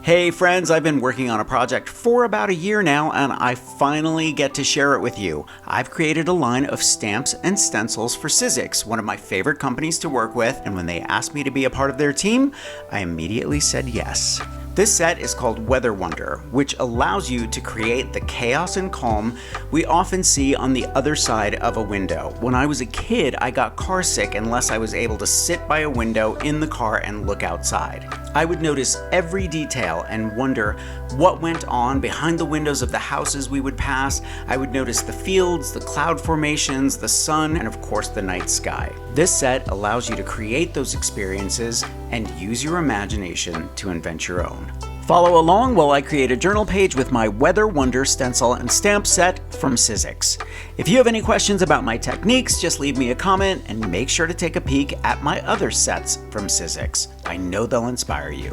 Hey friends, I've been working on a project for about a year now and I finally get to share it with you. I've created a line of stamps and stencils for Sizzix, one of my favorite companies to work with, and when they asked me to be a part of their team, I immediately said yes. This set is called Weather Wonder, which allows you to create the chaos and calm we often see on the other side of a window. When I was a kid, I got car sick unless I was able to sit by a window in the car and look outside. I would notice every detail and wonder what went on behind the windows of the houses we would pass. I would notice the fields, the cloud formations, the sun, and of course the night sky. This set allows you to create those experiences and use your imagination to invent your own. Follow along while I create a journal page with my Weather Wonder stencil and stamp set from Sizzix. If you have any questions about my techniques, just leave me a comment and make sure to take a peek at my other sets from Sizzix. I know they'll inspire you.